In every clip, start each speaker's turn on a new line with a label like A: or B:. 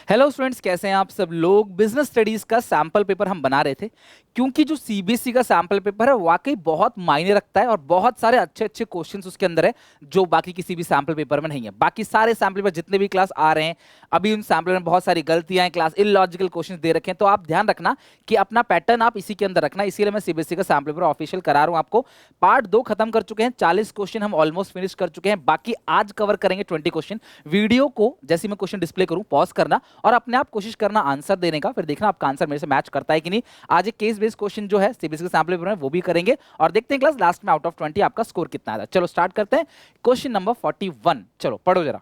A: Hello students, कैसे हैं आप सब लोग। बिजनेस स्टडीज का सैंपल पेपर हम बना रहे थे क्योंकि जो सीबीएसई का सैंपल पेपर है वाकई बहुत मायने रखता है और बहुत सारे अच्छे अच्छे क्वेश्चंस उसके अंदर है जो बाकी किसी भी सैंपल पेपर में नहीं है। बाकी सारे सैंपल पेपर जितने भी क्लास आ रहे हैं अभी उन सैंपल में बहुत सारी गलतियां हैं, क्लास इलॉजिकल क्वेश्चंस दे रखे हैं, तो आप ध्यान रखना कि अपना पैटर्न आप इसी के अंदर रखना। इसीलिए मैं सीबीएसई का सैंपल पेपर ऑफिशियल करा रहा हूं आपको। पार्ट 2 खत्म कर चुके हैं, 40 क्वेश्चन हम ऑलमोस्ट फिनिश कर चुके हैं, बाकी आज कवर करेंगे 20 क्वेश्चन। वीडियो को जैसे मैं क्वेश्चन डिस्प्ले करूं पॉज करना और अपने आप कोशिश करना आंसर देने का, फिर देखना आपका आंसर मेरे से मैच करता है कि नहीं। आज एक केस बेस्ड क्वेश्चन जो है सीबीएसई के सैंपल पेपर में वो भी करेंगे और देखते हैं क्लास लास्ट में आउट ऑफ 20 आपका स्कोर कितना आता है। चलो स्टार्ट करते हैं। क्वेश्चन नंबर 41, चलो पढ़ो जरा।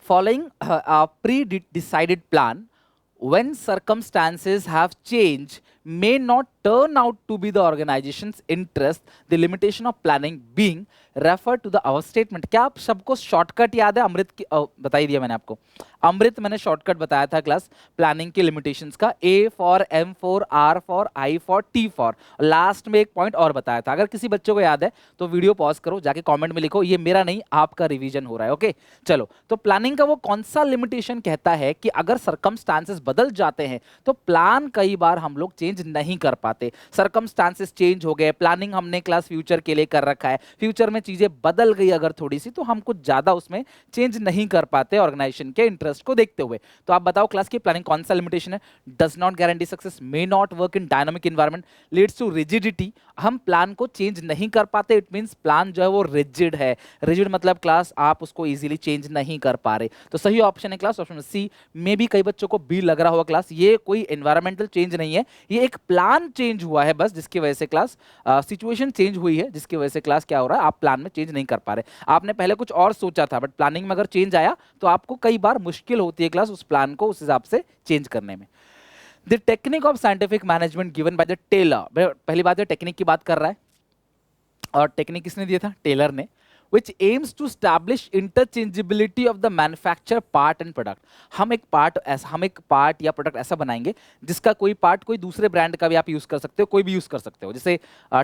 A: Following a pre decided plan when circumstances have changed may not turn out to be the organization's interest, the limitation of planning being referred to the our statement। क्या आप सबको shortcut याद है? अमृत की बता ही दिया मैंने आपको। अमृत मैंने शॉर्टकट बताया था क्लास प्लानिंग के लिमिटेशंस का, A for, M for, R for, I for, T for. Last में एक पॉइंट और बताया था। अगर किसी बच्चे को याद है तो वीडियो पॉज करो, जाके कमेंट में लिखो ये मेरा नहीं आपका रिवीजन हो रहा है। ओके चलो, तो प्लानिंग का वो कौन सा लिमिटेशन कहता है कि अगर सर्कमस्टांसेस बदल जाते हैं तो प्लान कई बार हम लोग चेंज नहीं कर पाते। सर्कमस्टांसेस चेंज हो गए, प्लानिंग हमने क्लास फ्यूचर के लिए कर रखा है, फ्यूचर में चीजें बदल गई अगर थोड़ी सी, तो हम कुछ ज्यादा उसमें चेंज नहीं कर पाते ऑर्गेनाइजेशन के इंटरेस्ट को देखते हुए। तो आप बताओ क्लास की प्लानिंग कौन सा लिमिटेशन है? Does not guarantee success, may not work in dynamic environment, leads to rigidity. हम प्लान को चेंज नहीं कर पाते, इट मींस प्लान जो है वो रिजिड है। रिजिड मतलब क्लास आप उसको इजीली चेंज नहीं कर पा रहे। तो सही ऑप्शन है क्लास ऑप्शन सी। मे भी कई बच्चों को बी लग रहा होगा क्लास, ये कोई एनवायरमेंटल चेंज नहीं है, ये एक प्लान चेंज हुआ है बस, जिसकी वजह से क्लास सिचुएशन चेंज हुई है, जिसकी वजह से क्लास क्या हो रहा है, आप प्लान में चेंज नहीं कर पा रहे। आपने पहले कुछ और सोचा था बट प्लानिंग में अगर चेंज आया तो आपको कई बार मुश्किल होती है क्लास उस प्लान को उस हिसाब से चेंज करने में। The technique of scientific management given by the Taylor. पहली बात है टेक्निक की बात कर रहा है और टेक्निक किसने दिया था? टेलर ने। which aims to establish interchangeability of the manufacture part and product। हम एक पार्ट या प्रोडक्ट ऐसा बनाएंगे जिसका कोई पार्ट कोई दूसरे ब्रांड का भी आप यूज कर सकते हो, कोई भी यूज कर सकते हो। जैसे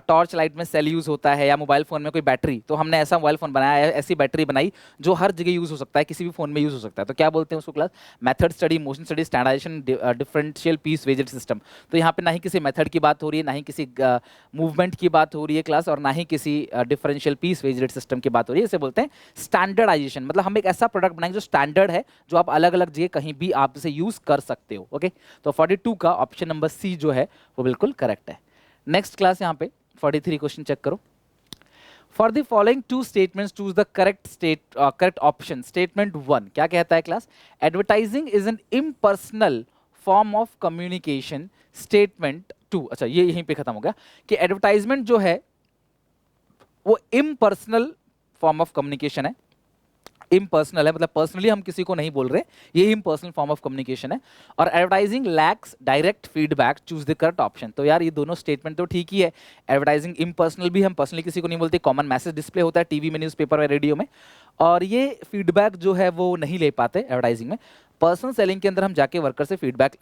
A: टॉर्च लाइट में सेल यूज होता है या मोबाइल फोन में कोई बैटरी, तो हमने ऐसा मोबाइल फोन बनाया है, ऐसी बैटरी बनाई जो हर जगह यूज हो सकता है, किसी भी फोन में यूज हो सकता है। तो क्या बोलते हैं उसको class? Method study, motion study, standardization, differential piece waged system. तो यहाँ पे ना ही किसी मेथड की बात हो रही है, ना ही किसी मूवमेंट की बात हो रही है क्लास, और ना ही किसी डिफरेंशियल पीस वेजेड सिस्टम की बात हो रही है। इसे बोलते हैं स्टैंडर्डाइजेशन। मतलब हम एक ऐसा प्रोडक्ट बनाएंगे जो स्टैंडर्ड है, जो आप अलग अलग जगह कहीं भी आप इसे यूज कर सकते हो। ओके तो 42 का ऑप्शन नंबर सी जो है वो बिल्कुल करेक्ट है। नेक्स्ट क्लास यहाँ पे 43 क्वेश्चन चेक करो। For the following two statements choose the correct option. Statement 1 क्या कहता है class? Advertising is an impersonal form of communication. Statement 2, अच्छा ये यहीं पे खत्म हो गया कि एडवर्टाइजमेंट जो है वो इम्पर्सनल फॉर्म ऑफ कम्युनिकेशन है। इम्पर्सनल है मतलब पर्सनली हम किसी को नहीं बोल रहे, ये इम्पर्सनल फॉर्म ऑफ कम्युनिकेशन है। और advertising lakhs direct feedback, choose the correct option. तो यार ये दोनों स्टेटमेंट तो ठीक ही है। एडवर्टाइजिंग इम्पर्सनल भी, हम पर्सनली किसी को नहीं बोलते, कॉमन मैसेज डिस्प्ले होता है टीवी में, न्यूज़पेपर में, रेडियो में, और ये फीडबैक जो है वो नहीं ले पाते एडवर्टाइजिंग में। पर्सनल सेलिंग के अंदर हम जाके वर्कर से फीडबैक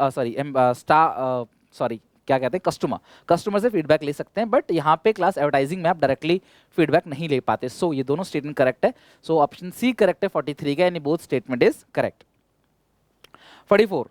A: सॉरी क्या कहते हैं, कस्टमर से फीडबैक ले सकते हैं, बट यहाँ पे क्लास एडवर्टाइजिंग में आप डायरेक्टली फीडबैक नहीं ले पाते। सो ये दोनों स्टेटमेंट करेक्ट है। सो ऑप्शन सी करेक्ट है 43 का, यानी both statement is correct. 44,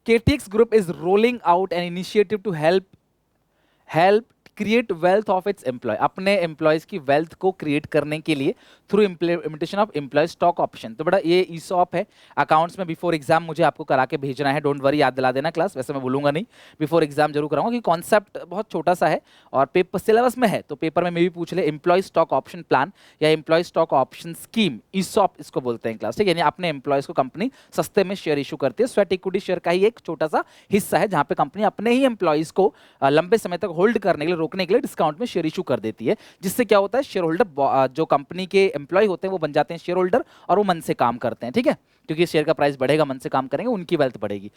A: KTX group is rolling out an initiative to help create wealth of its employ. अपने एम्प्लॉयज की वेल्थ को क्रिएट करने के लिए through implementation of employ stock option. तो बड़ा ये ईसॉप है, अकाउंट्स में बिफोर एग्जाम मुझे आपको करा के भेजना है, डोंट वरी, याद दिला देना क्लास, वैसे मैं बोलूंगा नहीं, बिफोर एग्जाम जरूर कराऊंगा कि कॉन्सेप्ट बहुत छोटा सा है और पेपर सिलेबस में है, तो पेपर में भी पूछ ले। एम्प्लॉय स्टॉक ऑप्शन प्लान या employ stock option scheme, ESOP इसको बोलते हैं क्लास, ठीक है। यानी अपने एम्प्लॉयज को कंपनी सस्ते में शेयर इशू करती है। स्वेट इक्विटी शेयर का ही एक छोटा सा हिस्सा है जहां पे कंपनी अपने ही एम्प्लॉयज को लंबे समय तक होल्ड करने के लिए, रोकने के लिए डिस्काउंट में शेयर इशू कर देती है, जिससे क्या होता है शेयर होल्डर जो कंपनी के एम्प्लॉय होते हैं वो बन जाते हैं शेयर होल्डर और वो मन से काम करते हैं, ठीक है, क्योंकि शेयर का प्राइस बढ़ेगा, मन से काम करेंगे, उनकी वेल्थ बढ़ेगी।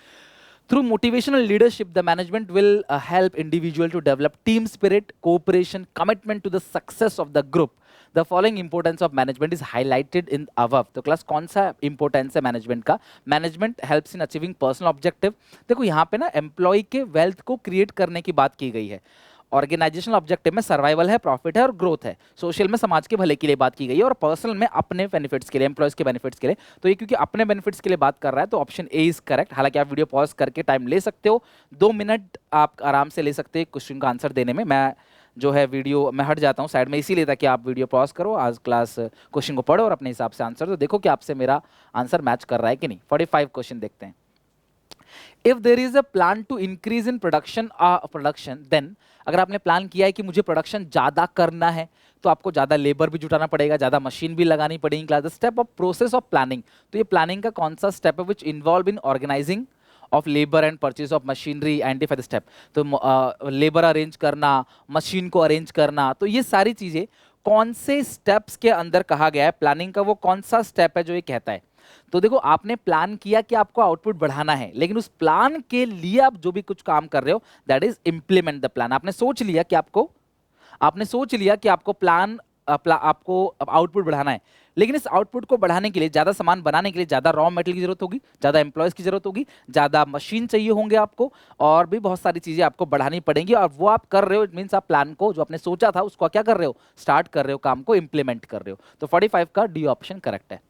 A: Through motivational leadership, the management will help individual to develop team spirit, cooperation, commitment to the success of the group. The following importance of management is highlighted in above. तो class कौन सा importance है management का? Management helps in achieving personal objective. देखो यहाँ पे ना employ के वेल्थ को क्रिएट करने की बात की गई है ऑर्गेनाइजेशनल ऑब्जेक्टिव में सर्वाइवल है, प्रॉफिट है और ग्रोथ है। सोशल में समाज के भले के लिए बात की गई है, और पर्सनल में अपने बेनिफिट्स के लिए, एम्प्लॉयज के बेनिफिट्स के लिए। तो ये क्योंकि अपने बेनिफिट्स के लिए बात कर रहा है तो ऑप्शन ए इज करेक्ट। हालांकि आप वीडियो पॉज करके टाइम ले सकते हो, 2 मिनट आप आराम से ले सकते हैं क्वेश्चन का आंसर देने में। मैं जो है वीडियो मैं हट जाता हूँ साइड में इसीलिए ताकि आप वीडियो पॉज करो, आज क्लास क्वेश्चन को पढ़ो और अपने हिसाब से आंसर दो। देखो कि आपसे मेरा आंसर मैच कर रहा है कि नहीं। 45 क्वेश्चन देखते हैं। If there is a plan to increase in production then, अगर आपने प्लान किया है कि मुझे प्रोडक्शन ज्यादा करना है तो आपको ज्यादा लेबर भी जुटाना पड़ेगा, ज्यादा मशीन भी लगानी पड़ेगी। Class the step of process of planning, तो ये प्लानिंग का कौन सा स्टेप है which involve in organising of labour and purchase of machinery, identify the step. तो लेबर अरेंज करना, मशीन को अरेंज करना, तो ये सारी चीजें कौन से स्टेप्स के अंदर कहा गया है, प्लानिंग का वो कौन सा स्टेप है जो ये कहता है। तो देखो आपने प्लान किया कि आपको आउटपुट बढ़ाना है, लेकिन उस प्लान के लिए आप जो भी कुछ काम कर रहे हो that is implement the plan. आपने सोच लिया कि आपको आपको आउटपुट बढ़ाना है, लेकिन इस आउटपुट को बढ़ाने के लिए, ज्यादा सामान बनाने के लिए ज्यादा रॉ मटेरियल की जरूरत होगी, ज्यादा एम्प्लॉयज की जरूरत होगी, ज्यादा मशीन चाहिए होंगे आपको, और भी बहुत सारी चीजें आपको बढ़ानी पड़ेंगी। और वो आप कर रहे हो, इट मींस आप प्लान को जो आपने सोचा था उसको क्या कर रहे हो, स्टार्ट कर रहे हो, काम को इंप्लीमेंट कर रहे हो। तो 45 का डी ऑप्शन करेक्ट है।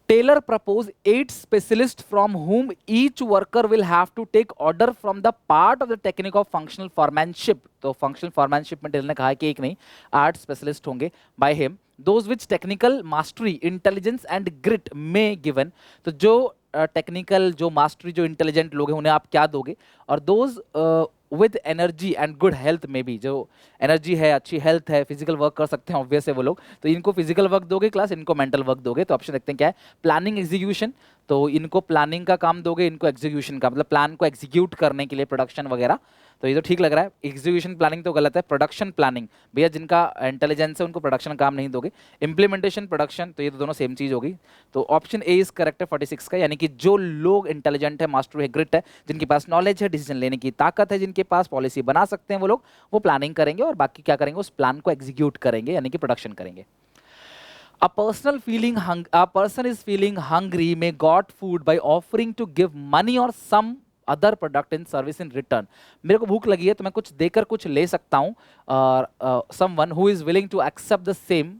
A: Taylor proposed 8 specialists from whom each worker will have to take order from the part of the technique of functional foremanship. तो functional foremanship में टेलर ने कहा कि एक नहीं 8 स्पेशलिस्ट होंगे by him, those which technical mastery, intelligence and grit may given। तो जो टेक्निकल जो मास्टरी, जो इंटेलिजेंट लोग हैं उन्हें आप क्या दोगे, और those with energy and good health में भी, जो एनर्जी है, अच्छी हेल्थ है, फिजिकल वर्क कर सकते हैं ऑब्वियस है वो लोग, तो इनको फिजिकल वर्क दोगे क्लास, इनको मेंटल वर्क दोगे। तो ऑप्शन देखते हैं क्या है, प्लानिंग एग्जीक्यूशन, तो इनको प्लानिंग का काम दोगे, इनको एग्जीक्यूशन का, मतलब प्लान को एग्जीक्यूट करने के लिए, प्रोडक्शन वगैरह। तो ये तो ठीक लग रहा है, एग्जीक्यूशन प्लानिंग तो गलत है, प्रोडक्शन प्लानिंग, भैया जिनका इंटेलिजेंस है उनको प्रोडक्शन काम नहीं दोगे। इंप्लीमेंटेशन प्रोडक्शन, तो ये तो दोनों सेम चीज होगी। तो ऑप्शन ए इज करेक्ट है 46 का, यानी कि जो लोग इंटेलिजेंट है, मास्टर है, ग्रिट है, जिनके पास नॉलेज है, डिसीजन लेने की ताकत है, जिनके पास पॉलिसी बना सकते हैं, वो लोग वो प्लानिंग करेंगे और बाकी क्या करेंगे, उस प्लान को एग्जीक्यूट करेंगे, यानी कि प्रोडक्शन करेंगे। A person is feeling hungry may got food by offering to give money or some other product in service in return। मेरे को भूख लगी है तो मैं कुछ देकर कुछ ले सकता हूँ, और someone who is willing to accept the same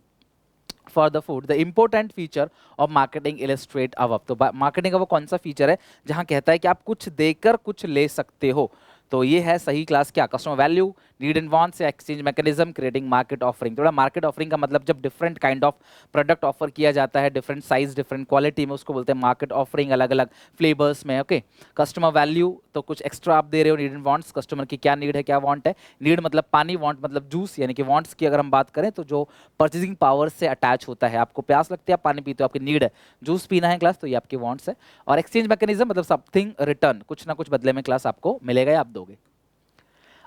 A: for the food। The important feature of marketing illustrate above। तो मार्केटिंग का वो कौन सा फीचर है जहाँ कहता है कि आप कुछ देकर कुछ ले सकते हो। तो ये है सही क्लास क्या, customer value, need and wants, exchange mechanism, creating market offering. थोड़ा मार्केट ऑफरिंग का मतलब जब different kind of product offer किया जाता है, डिफरेंट साइज, डिफरेंट क्वालिटी में, उसको बोलते हैं मार्केट ऑफरिंग, अलग अलग फ्लेवर्स में। ओके, कस्टमर वैल्यू तो कुछ एक्स्ट्रा आप दे रहे हो। नीड एंड वांट्स, कस्टमर की क्या नीड है, क्या वांट है। नीड मतलब पानी, वांट मतलब जूस, यानी कि वांट्स की अगर हम बात करें तो जो परचेजिंग पावर से अटैच होता है, आपको प्यास लगती है, आप पानी पीते हो, आपकी नीड है, जूस पीना है क्लास, तो ये आपकी वांट्स है। और एक्सचेंज मैकेनिज्म मतलब समथिंग रिटर्न, कुछ ना कुछ बदले में क्लास आपको मिलेगा या आप दोगे।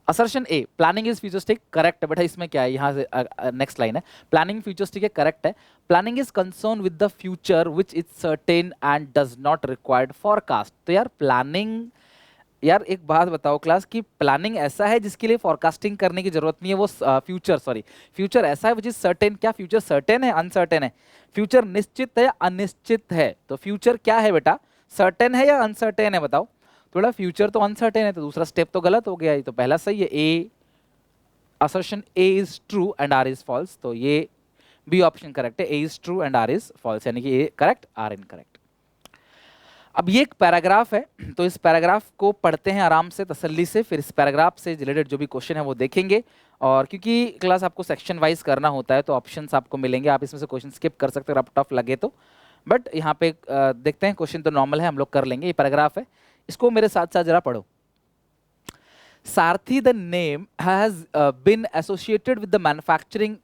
A: Assertion A, planning is futuristic, correct है बेटा। इसमें क्या है, यहाँ से नेक्स्ट लाइन है, प्लानिंग फ्यूचरिस्टिक है, करेक्ट है। Planning is concern with the future which is certain and does not required forecast. तो यार प्लानिंग, यार एक बात बताओ क्लास कि प्लानिंग ऐसा है जिसके लिए फॉरकास्टिंग करने की जरूरत नहीं है, वो फ्यूचर ऐसा है विच इज सर्टेन। क्या फ्यूचर सर्टेन है, अनसर्टेन है? फ्यूचर निश्चित है या अनिश्चित है? तो फ्यूचर क्या है बेटा, सर्टेन है या अनसर्टेन है, बताओ थोड़ा। फ्यूचर तो अनसर्टेन है, तो दूसरा स्टेप तो गलत हो गया, ये तो पहला सही है। A, assertion A is true and R is false, तो ये बी ऑप्शन करेक्ट है, A is true and R is false, यानी कि ए करेक्ट, आर इनकरेक्ट। अब ये एक पैराग्राफ है, तो इस पैराग्राफ को पढ़ते हैं आराम से, तसल्ली से, फिर इस पैराग्राफ से रिलेटेड जो भी क्वेश्चन है वो देखेंगे। और क्योंकि क्लास आपको सेक्शन वाइज करना होता है तो ऑप्शंस आपको मिलेंगे, आप इसमें से क्वेश्चन स्किप कर सकते हो अगर आप टफ लगे तो, बट यहाँ पे देखते हैं, क्वेश्चन तो नॉर्मल है, हम लोग कर लेंगे। ये पैराग्राफ है, इसको मेरे साथ साथ जरा पढ़ो। Sarathi the name has been associated with the manufacturing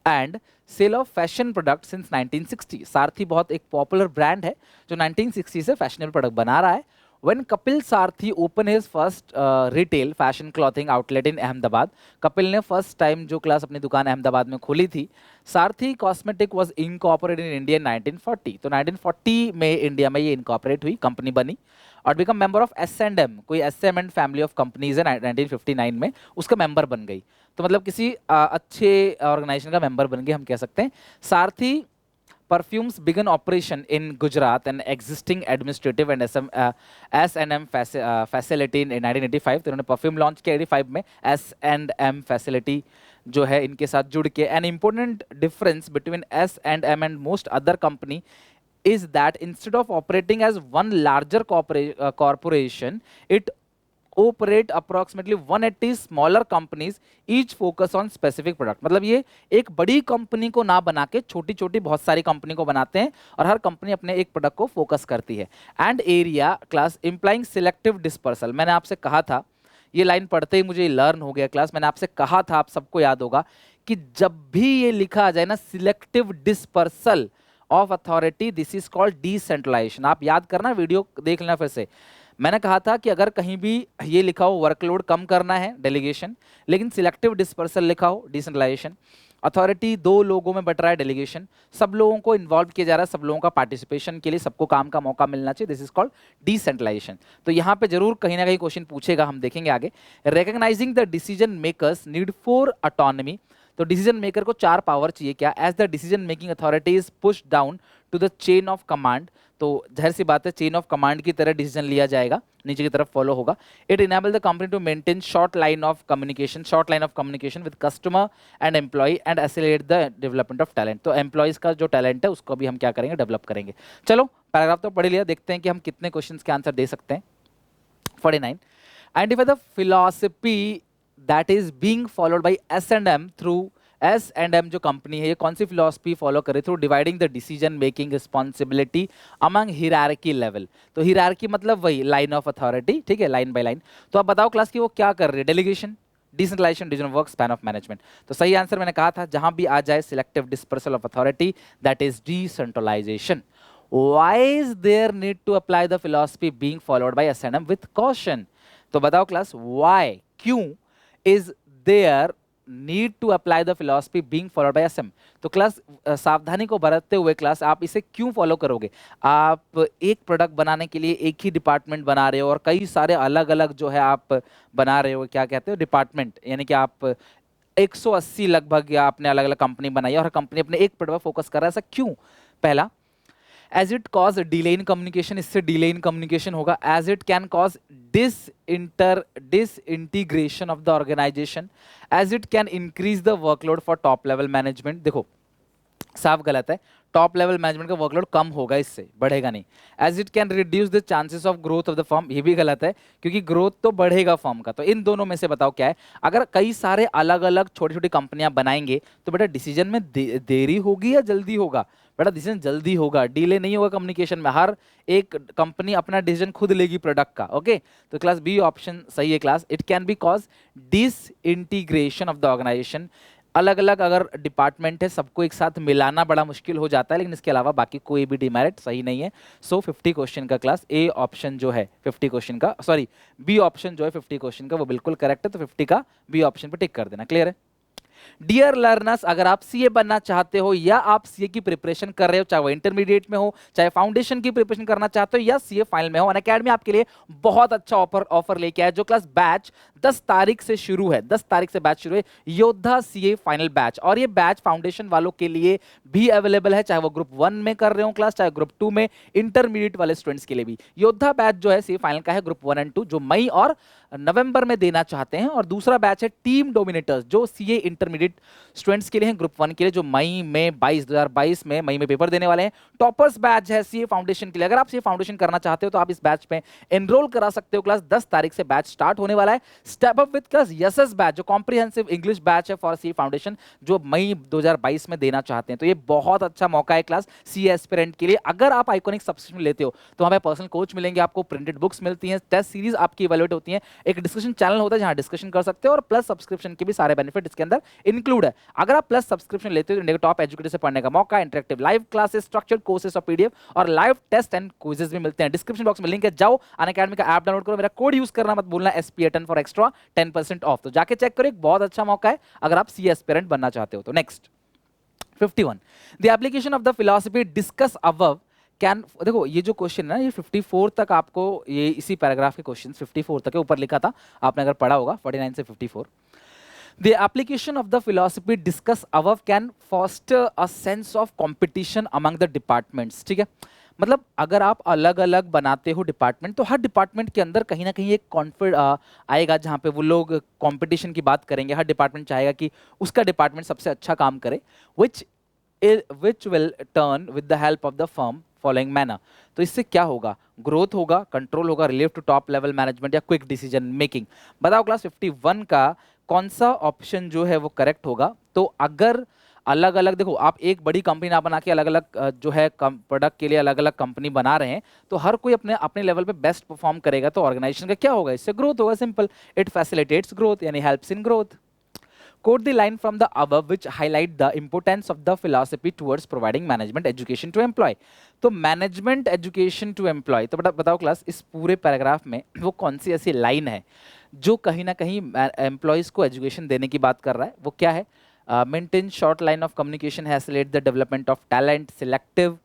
A: and sale of fashion product since 1960। Sarathi बहुत एक पॉपुलर ब्रांड है जो 1960 से फैशनेबल प्रोडक्ट बना रहा है। When Kapil Sarthi opened his first retail fashion clothing outlet in Ahmedabad, Kapil ने फर्स्ट टाइम जो क्लास अपनी दुकान अहमदाबाद में खोली थी। सारथी cosmetic was incorporated in India 1940, तो 1940 में इंडिया में ये इनकॉर्पोरेट हुई, कंपनी बनी और बिकम मेंबर ऑफ S&M, कोई S&M फैमिली ऑफ कंपनीज है 1959 में, उसका मेंबर बन गई। तो मतलब किसी अच्छे ऑर्गेनाइजेशन का मेंबर बन गए हम कह सकते हैं। सारथी perfumes began operation in Gujarat and existing administrative and S&M facility in 1985. तो इन्होंने परफ्यूम लॉन्च किया 85 में S&M फैसिलिटी जो है इनके साथ जुड़ के. An important difference between S&M and most other company is that instead of operating as one larger corporation, it operate approximately 180 smaller companies, each focus on specific product. मतलब ये एक बड़ी कंपनी को ना बना के छोटी छोटी बहुत सारी कंपनी को बनाते हैं और हर कंपनी अपने एक प्रोडक्ट को फोकस करती है. And area class implying selective dispersal. मैंने आपसे कहा था, ये लाइन पढ़ते ही मुझे लर्न हो गया क्लास. मैंने आपसे कहा था, आप सबको याद होगा कि जब भी ये लिखा आ जाए ना selective dispersal of authority, this is called decentralisation. आप याद करना, वीडियो देख लेना फिर से. मैंने कहा था कि अगर कहीं भी ये लिखा हो वर्कलोड कम करना है डेलीगेशन, लेकिन सिलेक्टिव डिस्पर्सल लिखा हो डिसेंट्रलाइजेशन. अथॉरिटी दो लोगों में बट रहा है डेलीगेशन, सब लोगों को इन्वॉल्व किया जा रहा है, सब लोगों का पार्टिसिपेशन के लिए सबको काम का मौका मिलना चाहिए. This is called decentralisation. तो यहाँ पे जरूर कहीं ना कहीं क्वेश्चन पूछेगा, हम देखेंगे आगे. Recognising the decision makers need for autonomy. तो डिसीजन मेकर को 4 पावर चाहिए क्या? As the decision making authority is push down to the chain of command. तो जाहिर सी बात है चेन ऑफ कमांड की तरह डिसीजन लिया जाएगा, नीचे की तरफ फॉलो होगा. It enable the company to maintain short line of communication with customer and employ and accelerate the development of talent. तो एम्प्लॉयज का जो टैलेंट है उसको भी हम क्या करेंगे, डेवलप करेंगे. चलो पैराग्राफ तो पढ़ लिया, देखते हैं कि हम कितने क्वेश्चंस के आंसर दे सकते हैं. 49. Identify the philosophy that is being followed by S&M through. S&M जो कंपनी है ये कौन सी फिलॉसफी फॉलो करे? Through dividing the decision making responsibility among hierarchy level. तो हिरार्की मतलब वही लाइन ऑफ अथॉरिटी, ठीक है, लाइन बाय लाइन. तो आप बताओ क्लास की वो क्या कर रही है? Delegation, decentralisation, division of work, span of management. तो सही आंसर मैंने कहा था जहां भी आ जाए selective dispersal of authority, that is decentralisation. Why is there need to apply the philosophy being followed by S&M with caution? तो बताओ क्लास व्हाई, क्यों is there need to apply the philosophy being followed by S&M. तो class सावधानी को बरतते हुए class आप इसे क्यों फॉलो करोगे? आप एक प्रोडक्ट बनाने के लिए एक ही डिपार्टमेंट बना रहे हो और कई सारे अलग अलग जो है आप बना रहे हो, क्या कहते हो, डिपार्टमेंट. यानी कि आप 180 लगभग या आपने अलग अलग कंपनी बनाई है और हर कंपनी अपने एक प्रोडक्ट पर फोकस कर रहा है. ऐसा क्यों? पहला, as it cause delay in communication, इससे डिले इन कम्युनिकेशन होगा. As it can cause disintegration of the organisation. As it can increase the workload for top level management. देखो साफ गलत है, टॉप लेवल मैनेजमेंट का वर्कलोड कम होगा, इससे बढ़ेगा नहीं. As it can reduce the chances of growth of the firm, ये भी गलत है क्योंकि ग्रोथ तो बढ़ेगा फर्म का. तो इन दोनों में से बताओ क्या है? अगर कई सारे अलग अलग छोटी छोटी कंपनियां बनाएंगे तो बेटा डिसीजन में देरी होगी या जल्दी होगा? बेटा डिसीजन जल्दी होगा, डिले नहीं होगा कम्युनिकेशन में. हर एक कंपनी अपना डिसीजन खुद लेगी प्रोडक्ट का. ओके, तो क्लास बी ऑप्शन सही है class. It can be cause disintegration of the organisation. अलग अलग अगर डिपार्टमेंट है सबको एक साथ मिलाना बड़ा मुश्किल हो जाता है, लेकिन इसके अलावा बाकी कोई भी डिमेरिट सही नहीं है. सो 50 क्वेश्चन का क्लास ए ऑप्शन जो है 50 क्वेश्चन का, सॉरी बी ऑप्शन जो है 50 क्वेश्चन का वो बिल्कुल करेक्ट है. तो 50 का बी ऑप्शन पे टिक कर देना. क्लियर है? डियर लर्नर्स, अगर आप सीए बनना चाहते हो या आप सीए की प्रिपरेशन कर रहे हो, चाहे वो इंटरमीडिएट में हो, चाहे फाउंडेशन की प्रिपरेशन करना चाहते हो या सीए फाइनल में हो, अनअकैडमी आपके लिए बहुत अच्छा ऑफर लेके आया. जो क्लास बैच 10 तारीख से शुरू है, 10 तारीख से बैच शुरू है, योद्धा सीए फाइनल बैच. और ये बैच फाउंडेशन वालों के लिए भी अवेलेबल है, चाहे वो ग्रुप 1 में कर रहे हो क्लास, चाहे ग्रुप 2 में, इंटरमीडिएट वाले स्टूडेंट्स के लिए भी. योद्धा बैच जो है सीए फाइनल का है, ग्रुप 1 एंड 2, जो मई और नवंबर में देना चाहते हैं. और दूसरा बैच है टीम डोमिनेटर्स, जो सीए इंटरमीडिएट स्टूडेंट्स के लिए हैं, ग्रुप 1 के लिए, जो मई में 2022 में मई में पेपर देने वाले हैं. टॉपर्स बैच है सीए फाउंडेशन के लिए. अगर आप सीए फाउंडेशन करना चाहते हो तो आप इस बैच में एनरोल करा सकते हो क्लास. 10 तारीख से बैच स्टार्ट होने वाला है. Step up with class YSS batch, जो कॉम्प्रिहेंसिव इंग्लिश बैच है फॉर सीए फाउंडेशन, जो मई 2022 में देना चाहते हैं. तो ये बहुत अच्छा मौका है क्लास सीए एस्पिरेंट के लिए. अगर आप आइकॉनिक सब्सक्रिप्शन लेते हो तो वहां पे पर्सनल कोच मिलेंगे, आपको प्रिंटेड बुक्स मिलती हैं, टेस्ट सीरीज आपकी इवैल्यूएट होती है, एक डिस्कशन चैनल होता है जहां डिस्कशन कर सकते हो, और प्लस सब्सक्रिप्शन के भी सारे बेनिफिट इसके अंदर इंक्लूड है. अगर आप प्लस सब्सक्रिप्शन लेते हो तो इंडिया के टॉप एजुकेटर से पढ़ने का मौका, interactive live classes, structured courses और पीडीएफ और लाइव टेस्ट एंड क्विजेस भी मिलते हैं. डिस्क्रिप्शन बॉक्स में लिंक है, जाओ अनअकैडमी का ऐप डाउनलोड करो. मेरा कोड यूज करना मत भूलना, SPA10 फॉर एक्स्ट्रा 10% ऑफ. तो जाके चेक करो, एक बहुत अच्छा मौका है अगर आप सीए एस्पिरेंट बनना चाहते हो. तो next 51, the application of the philosophy discuss above can. देखो ये जो क्वेश्चन है ना, ये 54 तक आपको, ये इसी पैराग्राफ के क्वेश्चन 54 तक के ऊपर लिखा था, आपने अगर पढ़ा होगा 49 से 54. The application of the philosophy discussed above can foster a sense of competition among the departments. ठीक है, मतलब अगर आप अलग अलग बनाते हो डिपार्टमेंट तो हर डिपार्टमेंट के अंदर कहीं ना कहीं एक कॉन्फिडेंस आएगा जहाँ पे वो लोग कंपटीशन की बात करेंगे। हर डिपार्टमेंट चाहेगा कि उसका डिपार्टमेंट सबसे अच्छा काम करे, which which will turn with the help of the firm following manner. तो इससे क्या होगा, ग्रोथ होगा, कंट्रोल होगा, relief to top level management या क्विक डिसीजन मेकिंग। बताओ क्लास 51 का कौन सा ऑप्शन जो है वो करेक्ट होगा। तो अगर अलग अलग देखो, आप एक बड़ी कंपनी ना बना के अलग अलग जो है प्रोडक्ट के लिए अलग अलग कंपनी बना रहे हैं, तो हर कोई अपने अपने लेवल पे बेस्ट परफॉर्म करेगा, तो ऑर्गेनाइजेशन का क्या होगा, इससे ग्रोथ होगा। सिंपल, इट फैसिलिटेट्स ग्रोथ यानी helps in growth. Quote the line from the above which highlight the importance of the philosophy towards providing management education to employee। तो मैनेजमेंट एजुकेशन टू एम्प्लॉय, तो बताओ class इस पूरे paragraph में वो कौन सी ऐसी लाइन है जो कहीं ना कहीं एम्प्लॉयज़ को एजुकेशन देने की बात कर रहा है। वो क्या है, maintain short line of communication facilitate the development of talent, selective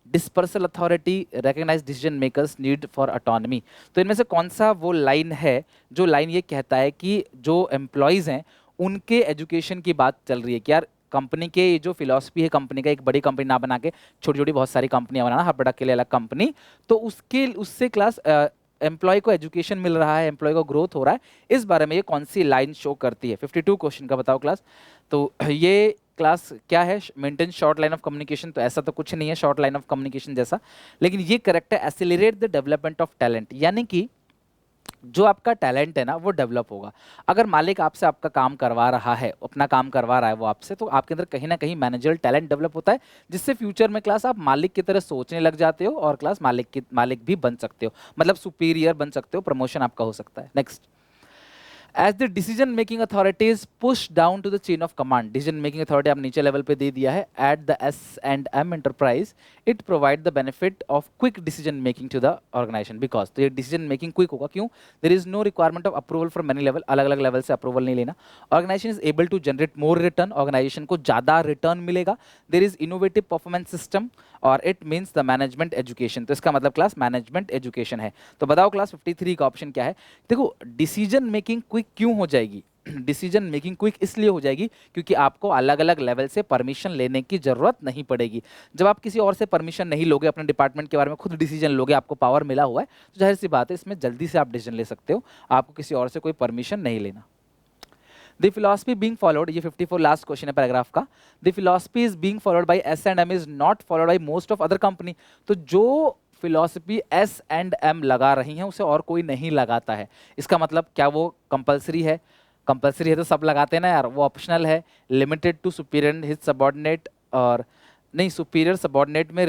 A: dispersal authority, recognize decision makers need for autonomy. तो इनमें से कौन सा वो लाइन है जो लाइन ये कहता है कि जो एम्प्लॉयज़ हैं उनके एजुकेशन की बात चल रही है कि यार कंपनी के जो फिलॉसफी है कंपनी का, एक बड़ी कंपनी ना बना के छोटी छोटी बहुत सारी कंपनियां बनाना, हर प्रोडक्ट के लिए अलग कंपनी, तो उससे क्लास एम्प्लॉय को एजुकेशन मिल रहा है, एम्प्लॉय को ग्रोथ हो रहा है, इस बारे में ये कौन सी लाइन शो करती है। 52 क्वेश्चन का बताओ क्लास। तो ये क्लास क्या है, maintain short line of communication, तो ऐसा तो कुछ नहीं है शॉर्ट लाइन ऑफ कम्युनिकेशन जैसा, लेकिन ये करेक्ट है, accelerate the development of talent, यानी कि जो आपका टैलेंट है ना वो डेवलप होगा। अगर मालिक आपसे आपका काम करवा रहा है, अपना काम करवा रहा है वो आपसे, तो आपके अंदर कहीं ना कहीं मैनेजरल टैलेंट डेवलप होता है, जिससे फ्यूचर में क्लास आप मालिक की तरह सोचने लग जाते हो और क्लास मालिक भी बन सकते हो, मतलब सुपीरियर बन सकते हो, प्रमोशन आपका हो सकता है। Next, as the decision making authorities push down to the chain of command, decision making authority आप नीचे लेवल पे दे दिया है, at the S&M enterprise it provide the benefit of quick decision making to the organisation because, तो ये decision making quick होगा, क्यों, there is no requirement of approval from many level, अलग अलग लेवल से अप्रूवल नहीं लेना, organisation is able to generate more return, organization को ज्यादा रिटर्न मिलेगा, there is innovative performance system और it means the management education, तो इसका मतलब क्लास मैनेजमेंट एजुकेशन है। तो बताओ क्लास 53 का ऑप्शन क्या है। देखो, डिसीजन मेकिंग क्विक क्यों हो जाएगी, डिसीजन मेकिंग क्विक इसलिए हो जाएगी क्योंकि आपको अलग अलग लेवल से परमिशन लेने की जरूरत नहीं पड़ेगी। जब आप किसी और से परमिशन नहीं लोगे, अपने डिपार्टमेंट के बारे में खुद डिसीजन लोगे, आपको पावर मिला हुआ है, तो जाहिर सी बात है इसमें जल्दी से आप डिसीजन ले सकते हो, आपको किसी और से कोई परमिशन नहीं लेना। The philosophy being followed, ये 54 लास्ट क्वेश्चन है पैराग्राफ का, the philosophy is being followed by S&M is not followed by most of other company। तो जो फिलॉसफी S&M लगा रही हैं उसे और कोई नहीं लगाता है, इसका मतलब क्या वो कंपलसरी है, कंपलसरी है तो सब लगाते हैं ना यार, वो ऑप्शनल है, limited to superior his subordinate, और नहीं सुपीरियर सबऑर्डिनेट में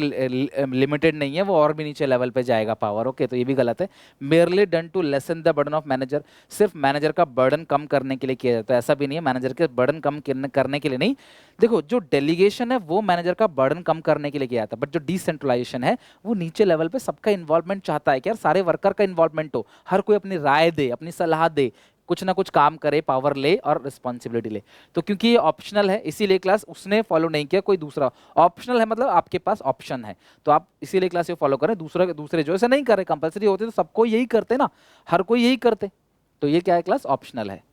A: लिमिटेड नहीं है, वो और भी नीचे लेवल पे जाएगा पावर, ओके, तो ये भी गलत है। Merely done to lessen the burden of manager, सिर्फ मैनेजर का बर्डन कम करने के लिए किया जाता है, ऐसा भी नहीं है, मैनेजर के बर्डन कम करने के लिए नहीं। देखो, जो डेलीगेशन है वो मैनेजर का बर्डन कम करने के लिए किया जाता है, बट जो डिसेंट्रलाइजेशन है वो नीचे लेवल पे सबका इन्वॉल्वमेंट चाहता है कि यार सारे वर्कर का इन्वॉल्वमेंट हो, हर कोई अपनी राय दे, अपनी सलाह दे, कुछ ना कुछ काम करे, पावर ले और रिस्पॉन्सिबिलिटी ले। तो क्योंकि ये ऑप्शनल है इसीलिए क्लास उसने फॉलो नहीं किया, कोई दूसरा ऑप्शनल है, मतलब आपके पास ऑप्शन है, तो आप इसीलिए क्लास ये फॉलो करें, दूसरे जो ऐसे नहीं कर रहे, कंपलसरी होते तो सबको यही करते ना, हर कोई यही करते, तो ये क्या है क्लास, ऑप्शनल है।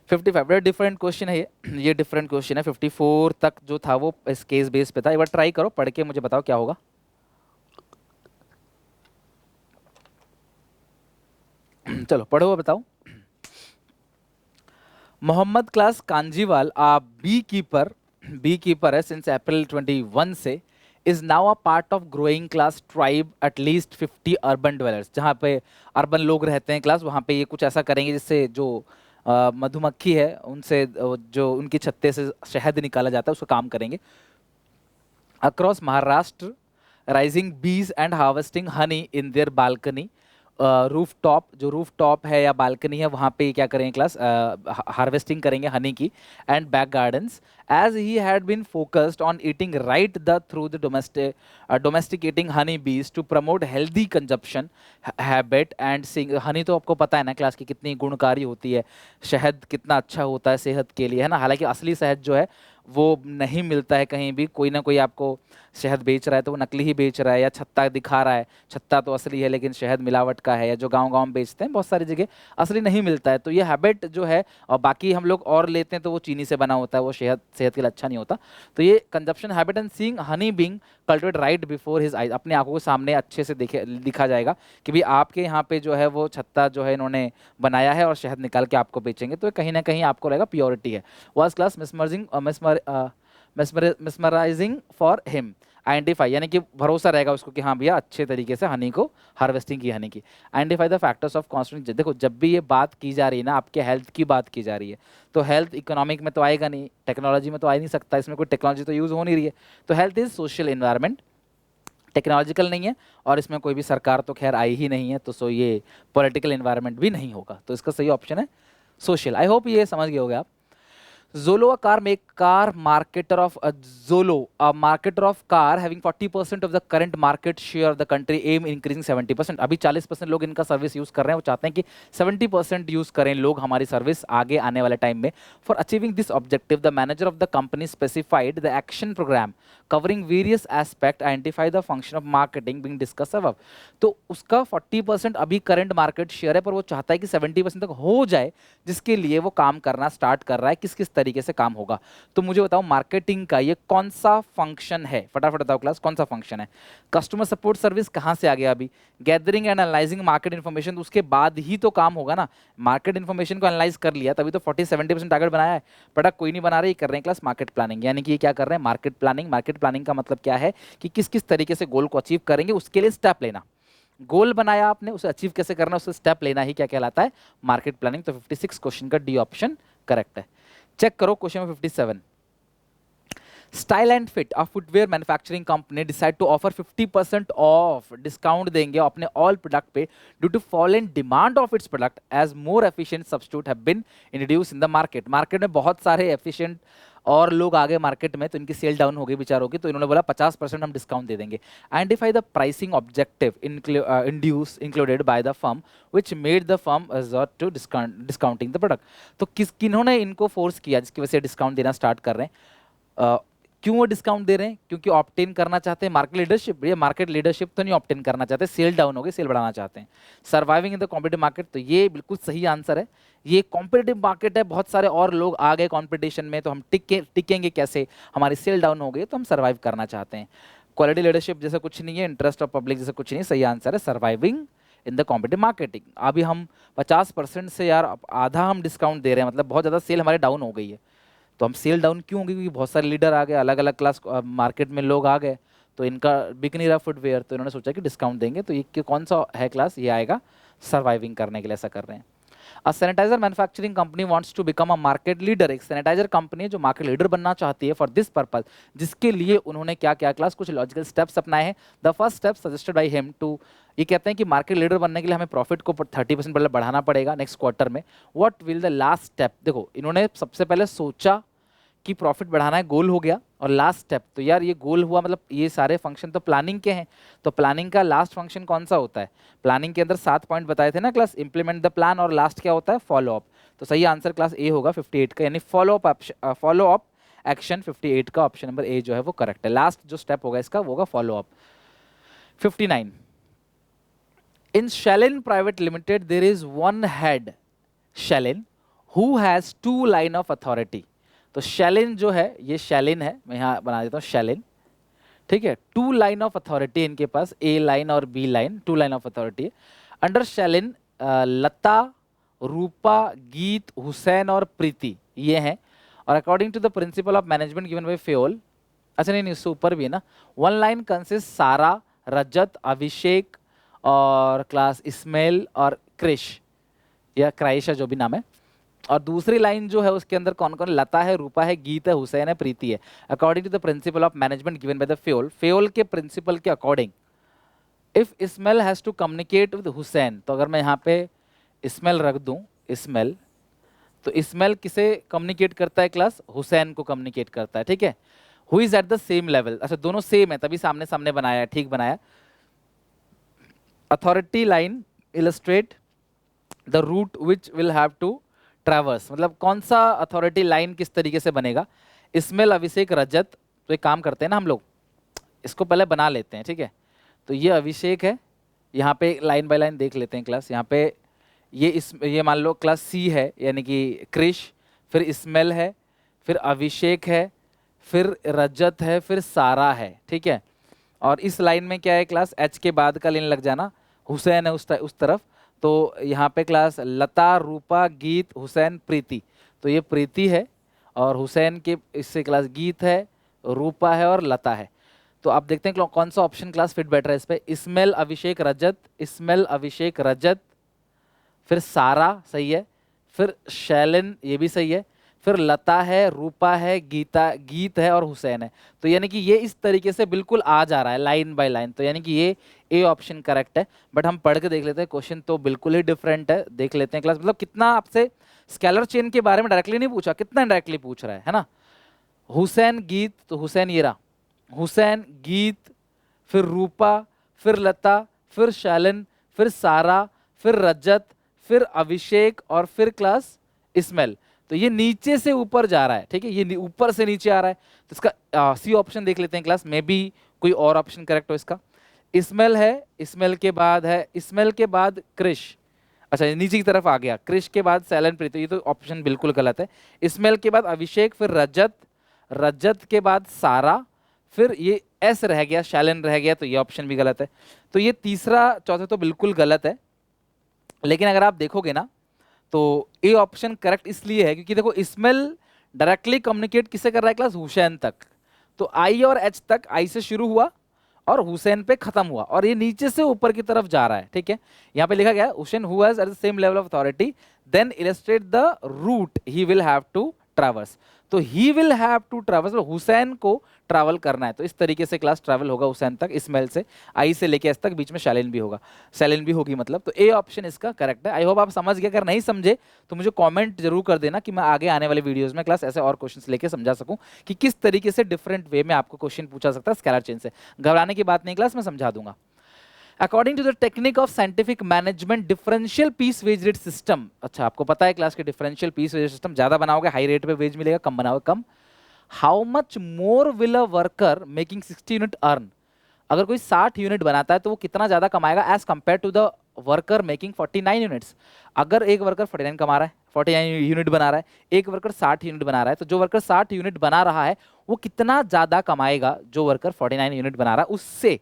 A: 55 डिफरेंट क्वेश्चन है ये डिफरेंट क्वेश्चन है, 54 तक जो था वो इस केस बेस पे था, एक बार ट्राई करो, पढ़ के मुझे बताओ क्या होगा। चलो पढ़ो बताओ। मोहम्मद क्लास कांजीवाल बी कीपर है सिंस अप्रैल 21 से, is now a part of growing class tribe at least 50 urban dwellers, जहाँ पे अर्बन लोग रहते हैं क्लास, वहाँ पे ये कुछ ऐसा करेंगे जिससे जो मधुमक्खी है उनसे जो उनकी छत्ते से शहद निकाला जाता है उसको काम करेंगे। अक्रॉस महाराष्ट्र राइजिंग बीज and harvesting Honey in their balcony, roof top, जो रूफ टॉप है या बालकनी है वहाँ पे क्या करेंगे क्लास, हार्वेस्टिंग करेंगे हनी की, and back gardens, as he had been focused on eating right the through the domesticating honey bees to promote healthy consumption habit and sing. Honey तो आपको पता है ना क्लास की कितनी गुणकारी होती है, शहद कितना अच्छा होता है सेहत के लिए, है ना, हालांकि असली शहद जो है वो नहीं मिलता है कहीं भी। कोई ना कोई आपको शहद बेच रहा है तो वो नकली ही बेच रहा है, या छत्ता दिखा रहा है, छत्ता तो असली है लेकिन शहद मिलावट का है। या जो गांव गांव में बेचते हैं बहुत सारी जगह असली नहीं मिलता है। तो ये हैबिट जो है, और बाकी हम लोग और लेते हैं तो वो चीनी से बना होता है, वो शहद सेहत के लिए अच्छा नहीं होता। तो ये consumption habit and seeing Honey being cultivated right before his eyes, अपने आंखों के सामने अच्छे से दिखा जाएगा कि भी आपके यहाँ पे जो है वो छत्ता जो है इन्होंने बनाया है और शहद निकाल के आपको बेचेंगे, तो कहीं ना कहीं आपको लगेगा प्योरिटी है। Was class mesmerising for him, identify यानी कि भरोसा रहेगा उसको कि हाँ भैया अच्छे तरीके से हनी को हार्वेस्टिंग की हनी की। Identify the factors of constituent, देखो जब भी ये बात की जा रही है ना, आपके हेल्थ की बात की जा रही है, तो हेल्थ इकोनॉमिक में तो आएगा नहीं, टेक्नोलॉजी में तो आ ही नहीं सकता, इसमें कोई टेक्नोलॉजी तो यूज़ हो नहीं रही है। तो health is social environment, technological नहीं है, और इसमें कोई भी सरकार तो खैर आई ही नहीं है, तो सो ये पॉलिटिकल इन्वायरमेंट भी नहीं होगा। तो इसका सही ऑप्शन है सोशल। आई होप ये समझ गए होगे आप। Zolo, a car marketer of Zolo, a marketer of car having 40% of the current market share of the country, aim increasing 70%। अभी 40% लोग इनका सर्विस यूज कर रहे हैं, वो चाहते हैं कि 70% यूज करें लोग हमारी सर्विस आगे आने वाले टाइम में। For achieving this objective the manager of the company specified the action programme covering various aspect, identify the function of marketing being discuss above. तो उसका 40% अभी करंट मार्केट शेयर है, पर वो चाहता है कि 70% तक हो जाए, जिसके लिए वो काम करना स्टार्ट कर रहा है। किस किस तरीके से काम होगा, तो मुझे बताओ मार्केटिंग का ये कौन सा फंक्शन है, फटाफट बताओ क्लास कौन सा फंक्शन है। कस्टमर सपोर्ट सर्विस कहां से आ गया, अभी gathering and analysing market information, तो उसके बाद ही तो काम होगा ना। मार्केट इन्फॉर्मेशन को एनालाइज कर लिया तभी तो 40-70% टारगेट बनाया है। प्रोडक्ट कोई नहीं बना रहे, कर रहे हैं क्लास मार्केट प्लानिंग, यानी कि ये क्या कर रहे हैं, मार्केट प्लानिंग। मार्केट प्लानिंग का मतलब क्या है कि किस किस तरीके से गोल को अचीव करेंगे, उसके लिए स्टेप लेना। गोल बनाया आपने, उसे अचीव कैसे करना है, उससे स्टेप लेना ही क्या कहलाता है, मार्केट प्लानिंग। तो 56 क्वेश्चन का डी ऑप्शन करेक्ट है। चेक करो question number 57। Style and fit, a footwear manufacturing company decide to offer 50% off discount देंगे अपने ऑल प्रोडक्ट पे due to fall in demand of its product as more efficient substitute have been introduce in the market. Market में बहुत सारे efficient और लोग आ गए market में, तो इनकी सेल डाउन हो गई बेचारों की, तो इन्होंने बोला 50% हम डिस्काउंट दे देंगे। Identify the pricing objective included by the firm which made the firm resort to discounting the product. तो किन्होंने इनको फोर्स किया जिसकी वजह से डिस्काउंट देना स्टार्ट कर रहे हैं। क्यों वो डिस्काउंट दे रहे हैं, क्योंकि ऑप्टेन करना चाहते हैं मार्केट लीडरशिप। ये मार्केट लीडरशिप तो नहीं ऑप्टेन करना चाहते, सेल डाउन हो गई, सेल बढ़ाना चाहते हैं। Surviving in the competitive market, तो ये बिल्कुल सही आंसर है। ये कॉम्पिटिटिव मार्केट है, बहुत सारे और लोग आ गए कॉम्पिटिशन में, तो हम टिकेंगे कैसे, हमारी सेल डाउन हो गई तो हम सर्वाइव करना चाहते हैं। क्वालिटी लीडरशिप जैसा कुछ नहीं है, इंटरेस्ट ऑफ पब्लिक जैसा कुछ नहीं, सही आंसर है surviving in the competitive marketing. अभी हम 50% से यार आधा हम डिस्काउंट दे रहे हैं, मतलब बहुत ज़्यादा सेल हमारी डाउन हो गई है। तो हम सेल डाउन क्यों होगी, क्योंकि बहुत सारे लीडर आ गए, अलग अलग क्लास मार्केट में लोग आ गए, तो इनका बिक नहीं रहा फुटवेयर, तो इन्होंने सोचा कि डिस्काउंट देंगे। तो ये कौन सा है क्लास, ये आएगा सर्वाइविंग करने के लिए ऐसा कर रहे हैं। A sanitizer manufacturing company wants to become a market leader, एक सैनिटाइजर कंपनी जो मार्केट लीडर बनना चाहती है फॉर दिस पर्पज, जिसके लिए उन्होंने क्या क्या क्लास कुछ लॉजिकल स्टेप्स अपनाए हैं। The first step suggested by him to, ये कहते हैं कि मार्केट लीडर बनने के लिए हमें प्रॉफिट को 30% बढ़ाना पड़ेगा नेक्स्ट क्वार्टर में। What will the last step, देखो इन्होंने सबसे पहले सोचा कि प्रॉफिट बढ़ाना है, गोल हो गया, और लास्ट स्टेप, तो यार ये गोल हुआ मतलब ये सारे फंक्शन तो प्लानिंग के हैं, तो प्लानिंग का लास्ट फंक्शन कौन सा होता है, प्लानिंग के अंदर 7 पॉइंट बताए थे ना क्लास, इंप्लीमेंट द प्लान, और लास्ट क्या होता है, फॉलो अप। तो सही आंसर क्लास ए होगा 58 का, यानी फॉलो अप एक्शन 58 का ऑप्शन नंबर ए जो है वो करेक्ट है। लास्ट जो स्टेप होगा इसका वो होगा follow up. 59, in Shelin private limited there is one head Shelin who has 2 line of authority. तो शेलिन जो है, ये शेलिन है, मैं यहाँ बना देता हूँ शेलिन, ठीक है। 2 लाइन ऑफ अथॉरिटी इनके पास, ए लाइन और B line, 2 line of authority है। अंडर शेलिन लता, रूपा, गीत, हुसैन और प्रीति ये हैं, और according to the principle of management given by Fayol, अच्छा नहीं उससे ऊपर भी है ना, 1 लाइन कंसिस्ट सारा, रजत, अभिषेक और क्लास इस्माइल और क्रिश या क्राइश है जो भी नाम है, और दूसरी लाइन जो है उसके अंदर कौन कौन, लता है, रूपा है, गीत है, हुसैन है, प्रीति है। According to the principle of management given by the Fayol, Fayol के प्रिंसिपल के according if Ismail has to communicate with Hussain, तो अगर मैं यहाँ पे इस्माइल रख दूं, इस्माइल, तो इस्माइल किसे कम्युनिकेट करता है क्लास, हुसैन को कम्युनिकेट करता है, ठीक है। Who is eight the same level, अच्छा दोनों सेम है तभी सामने सामने बनाया है, ठीक बनाया। Authority line illustrate the route which will have to traverse, मतलब कौन सा अथॉरिटी लाइन किस तरीके से बनेगा, स्मेल, अभिषेक, रजत। तो एक काम करते हैं ना हम लोग, इसको पहले बना लेते हैं, ठीक है। तो ये अभिषेक है, यहाँ पे लाइन बाय लाइन देख लेते हैं क्लास। यहाँ पे ये मान लो क्लास सी है, यानी कि क्रिश, फिर स्मेल है, फिर अभिषेक है, फिर रजत है, फिर सारा है, ठीक है। और इस लाइन में क्या है क्लास, एच के बाद का लाइन लग जाना, हुसैन है उस तरफ। तो यहाँ पे क्लास लता, रूपा, गीत, हुसैन, प्रीति। तो ये प्रीति है, और हुसैन के इससे क्लास गीत है, रूपा है और लता है। तो आप देखते हैं कौन सा ऑप्शन क्लास फिट बैठ रहा है इस पे। स्मेल, अभिषेक, रजत, स्मेल, अभिषेक, रजत, फिर सारा सही है, फिर शैलिन ये भी सही है, फिर लता है, रूपा है, गीता, गीत है और हुसैन है। तो यानी कि ये इस तरीके से बिल्कुल आ जा रहा है लाइन बाय लाइन। तो यानी कि ये ए ऑप्शन करेक्ट है। बट हम पढ़ के देख लेते हैं, क्वेश्चन तो बिल्कुल ही डिफरेंट है। देख लेते हैं क्लास, मतलब कितना आपसे स्केलर चेन के बारे में डायरेक्टली नहीं पूछा, कितना डायरेक्टली पूछ रहा है ना। हुसैन, गीत, तो हुसैन ये रहा, हुसैन, गीत, फिर रूपा, फिर लता, फिर शैलिन, फिर सारा, फिर रजत, फिर अभिषेक और फिर क्लास स्मेल। तो ये नीचे से ऊपर जा रहा है, ठीक है, ये ऊपर से नीचे आ रहा है। तो इसका सी ऑप्शन देख लेते हैं क्लास, मे बी कोई और ऑप्शन करेक्ट हो इसका। स्मेल है, स्मेल के बाद है, स्मेल के बाद क्रिश, अच्छा ये नीचे की तरफ आ गया, क्रिश के बाद सैलन प्रीत, तो ये तो ऑप्शन बिल्कुल गलत है। स्मेल के बाद अभिषेक, फिर रजत, रजत के बाद सारा, फिर ये एस रह गया, शैलन रह गया, तो ये ऑप्शन भी गलत है। तो ये तीसरा चौथा तो बिल्कुल गलत है। लेकिन अगर आप देखोगे ना, तो ए ऑप्शन करेक्ट इसलिए है क्योंकि देखो स्मेल डायरेक्टली कम्युनिकेट किससे कर रहा है क्लास, हुसैन तक। तो आई और एच तक, आई से शुरू हुआ और हुसैन पे खत्म हुआ, और ये नीचे से ऊपर की तरफ जा रहा है, ठीक है। यहाँ पे लिखा गया है Hussain who has at the same level of authority then illustrate the route he will have to traverse. तो he will have to traverse, Hussain को ट्रैवल करना है। तो इस तरीके से क्लास ट्रैवल होगा हुसैन तक, इस्माइल से, आई से लेके एस तक, बीच में शैलिन भी होगा, शैलिन भी होगी मतलब। तो ए ऑप्शन इसका करेक्ट है। आई होप आप समझ गए, अगर नहीं समझे तो मुझे कमेंट जरूर कर देना कि मैं आगे आने वाले वीडियोस में क्लास ऐसे और क्वेश्चंस लेके समझा सकूं कि किस तरीके से डिफरेंट वे में आपको क्वेश्चन पूछा सकता है स्केलर चेन से। घबराने की बात नहीं क्लास, मैं समझा दूंगा। According to the technique of scientific management differential piece wage rate system, अच्छा आपको पता है क्लास के डिफरेंशियल पीस वेज सिस्टम, ज्यादा बनाओगे हाई रेट पे वेज मिलेगा, कम बनाओगे कम। How much more will a worker making 60 unit earn, अगर कोई 60 यूनिट बनाता है तो वो कितना ज्यादा कमाएगा as compare to the worker making 49 units. अगर एक वर्कर 49 कमा रहा है, 49 यूनिट बना रहा है, एक वर्कर 60 यूनिट बना रहा है, तो जो वर्कर 60 यूनिट बना रहा है वो कितना ज्यादा कमाएगा जो वर्कर 49 यूनिट बना रहा है उससे।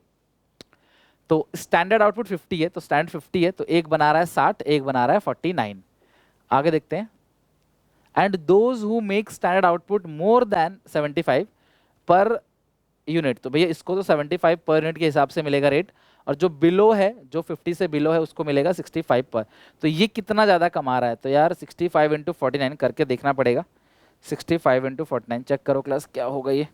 A: तो स्टैंडर्ड आउटपुट 50 है, तो स्टैंडर्ड 50 है, तो एक बना रहा है 60, एक बना रहा है 49। आगे देखते हैं। And those who make standard output more than 75 per unit, तो भैया इसको तो 75 पर यूनिट के हिसाब से मिलेगा रेट, और जो बिलो है, जो 50 से बिलो है उसको मिलेगा 65 पर। तो ये कितना ज़्यादा कमा रहा है, तो यार 65 इंटू 49 करके देखना पड़ेगा। 65 इंटू 49 चेक करो क्लास क्या होगा ये,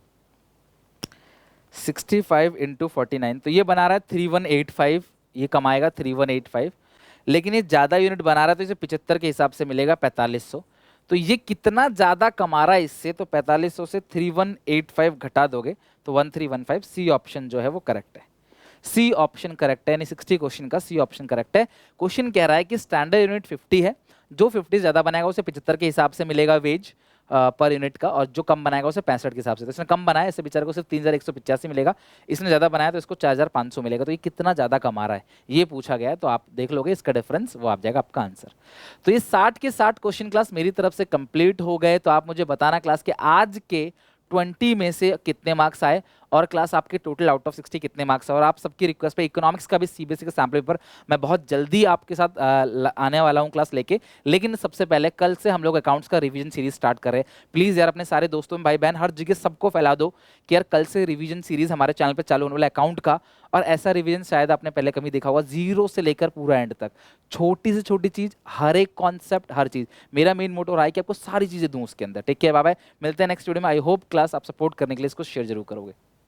A: 65 इंटू 49, तो ये बना रहा है 3185, ये कमाएगा 3185। लेकिन ये ज़्यादा यूनिट बना रहा है तो इसे 75 के हिसाब से मिलेगा 4500। तो ये कितना ज़्यादा कमा रहा है इससे, तो 4500 से 3185 घटा दोगे तो 1315। सी ऑप्शन जो है वो करेक्ट है, सी ऑप्शन करेक्ट है, यानी 60 क्वेश्चन का सी ऑप्शन करेक्ट है। क्वेश्चन कह रहा है कि स्टैंडर्ड यूनिट 50 है, जो 50 ज़्यादा बनाएगा उसे 75 के हिसाब से मिलेगा वेज पर यूनिट का, और जो कम बनाएगा उसे 65 के हिसाब से। तो इसने कम बनाया, इससे बेचारे को सिर्फ 3185 मिलेगा, इसने ज़्यादा बनाया तो इसको 4500 मिलेगा। तो ये कितना ज़्यादा कमा रहा है ये पूछा गया है, तो आप देख लोगे इसका डिफरेंस, वो आप जाएगा आपका आंसर। तो ये 60 के 60 क्वेश्चन क्लास मेरी तरफ से कंप्लीट हो गए। तो आप मुझे बताना क्लास के आज के 20 में से कितने मार्क्स आए, और क्लास आपके टोटल आउट ऑफ 60 कितने मार्क्स है। और आप सबकी रिक्वेस्ट पे इकोनॉमिक्स का भी सीबीएसई का सैम्पल पेपर मैं बहुत जल्दी आपके साथ आने वाला हूँ क्लास लेके। लेकिन सबसे पहले कल से हम लोग अकाउंट्स का रिवीजन सीरीज स्टार्ट कर रहे हैं। प्लीज़ यार अपने सारे दोस्तों में, भाई बहन, हर जगह सबको फैला दो कि यार कल से रिवीजन सीरीज हमारे चैनल पर चालू होने वाला अकाउंट का। और ऐसा रिवीजन शायद आपने पहले कभी देखा होगा, जीरो से लेकर पूरा एंड तक, छोटी से छोटी चीज़, हर एक कॉन्सेप्ट, हर चीज़। मेरा मेन मोटो रहा है कि आपको सारी चीज़ें दूँ उसके अंदर। ठीक है, बाय बाय, मिलते हैं नेक्स्ट वीडियो में। आई होप क्लास आप सपोर्ट करने के लिए इसको शेयर जरूर करोगे।